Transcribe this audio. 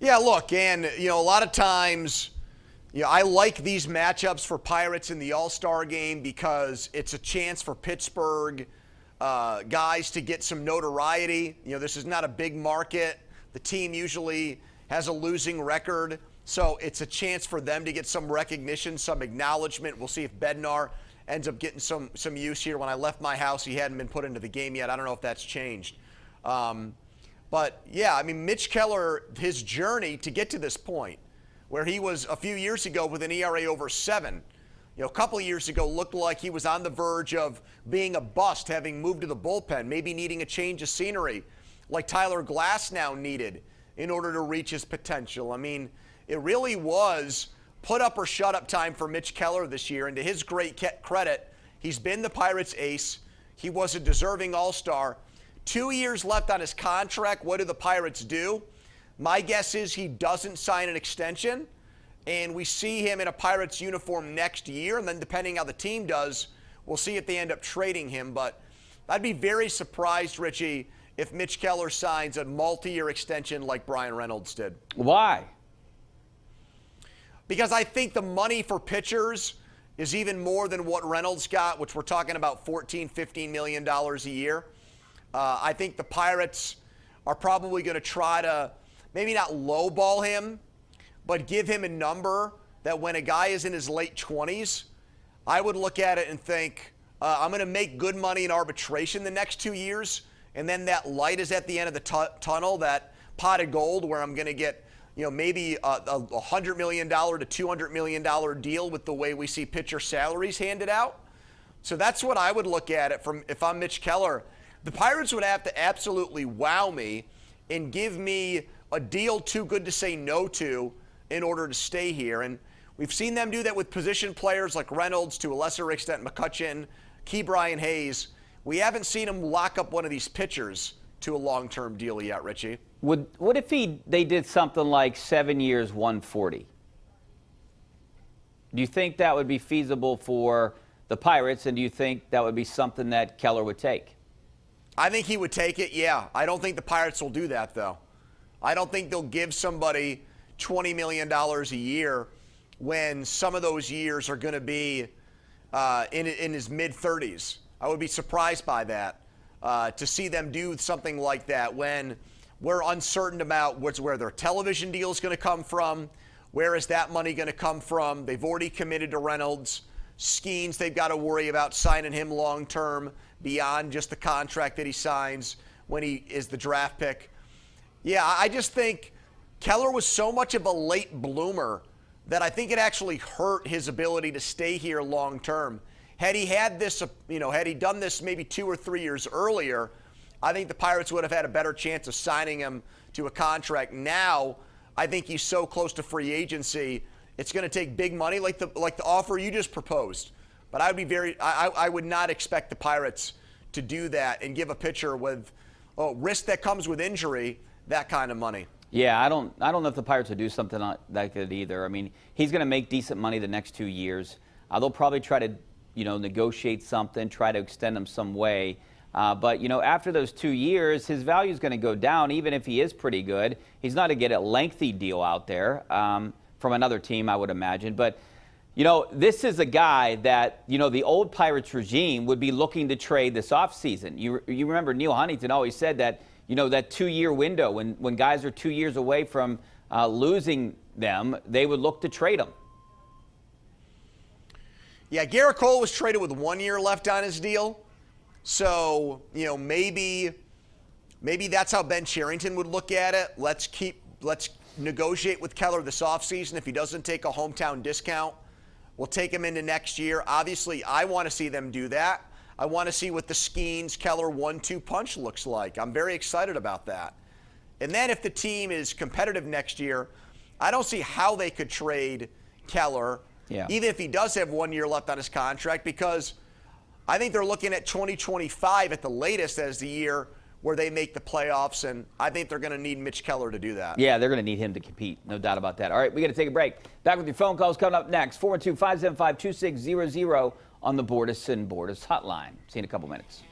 Yeah, look, and, a lot of times, I like these matchups for Pirates in the All-Star game because it's a chance for Pittsburgh guys to get some notoriety. This is not a big market. The team usually has a losing record, so it's a chance for them to get some recognition, some acknowledgement. We'll see if Bednar ends up getting some use here. When I left my house, he hadn't been put into the game yet. I don't know if that's changed. But, yeah, Mitch Keller, his journey to get to this point, where he was a few years ago with an ERA over 7, a couple of years ago looked like he was on the verge of being a bust, having moved to the bullpen, maybe needing a change of scenery like Tyler Glasnow needed in order to reach his potential. It really was put up or shut up time for Mitch Keller this year, and to his great credit, he's been the Pirates' ace. He was a deserving All-Star. 2 years left on his contract. What do the Pirates do? My guess is he doesn't sign an extension, and we see him in a Pirates uniform next year, and then depending how the team does, we'll see if they end up trading him. But I'd be very surprised, Richie, if Mitch Keller signs a multi-year extension like Brian Reynolds did. Why? Because I think the money for pitchers is even more than what Reynolds got, which we're talking about $14, $15 million a year. I think the Pirates are probably going to try to maybe not lowball him, but give him a number that when a guy is in his late 20s, I would look at it and think, I'm going to make good money in arbitration the next 2 years, and then that light is at the end of the tunnel, that pot of gold where I'm going to get maybe a $100 million to $200 million deal with the way we see pitcher salaries handed out. So that's what I would look at it from if I'm Mitch Keller. The Pirates would have to absolutely wow me and give me a deal too good to say no to in order to stay here. And we've seen them do that with position players like Reynolds, to a lesser extent McCutchen, Ke'Bryan Hayes. We haven't seen them lock up one of these pitchers to a long-term deal yet, Richie. What if they did something like 7 years, 140? Do you think that would be feasible for the Pirates, and do you think that would be something that Keller would take? I think he would take it, yeah. I don't think the Pirates will do that, though. I don't think they'll give somebody $20 million a year when some of those years are going to be in his mid-30s. I would be surprised by that, to see them do something like that when we're uncertain about where their television deal is going to come from. Where is that money going to come from? They've already committed to Reynolds. Skeens, they've got to worry about signing him long-term beyond just the contract that he signs when he is the draft pick. Yeah, I just think Keller was so much of a late bloomer that I think it actually hurt his ability to stay here long-term. Had he had this, had he done this maybe 2 or 3 years earlier, I think the Pirates would have had a better chance of signing him to a contract. Now, I think he's so close to free agency, it's going to take big money like the offer you just proposed. But I would not expect the Pirates to do that and give a pitcher with risk that comes with injury that kind of money. Yeah, I don't know if the Pirates would do something like that either. He's going to make decent money the next 2 years. They'll probably try to, negotiate something, try to extend him some way. But after those 2 years, his value is going to go down, even if he is pretty good. He's not going to get a lengthy deal out there from another team, I would imagine. But this is a guy that, the old Pirates regime would be looking to trade this offseason. You remember Neil Huntington always said that, that 2-year window, when guys are 2 years away from losing them, they would look to trade them. Yeah, Garrett Cole was traded with 1 year left on his deal. So, maybe that's how Ben Cherington would look at it. Let's negotiate with Keller this offseason. If he doesn't take a hometown discount, we'll take him into next year. Obviously, I want to see them do that. I want to see what the Skeens-Keller 1-2 punch looks like. I'm very excited about that. And then if the team is competitive next year, I don't see how they could trade Keller, even if he does have 1 year left on his contract, because I think they're looking at 2025 at the latest as the year where they make the playoffs, and I think they're going to need Mitch Keller to do that. Yeah, they're going to need him to compete, no doubt about that. All right, we got to take a break. Back with your phone calls coming up next. 412-575-2600 on the Bordas and Bordas hotline. See you in a couple minutes.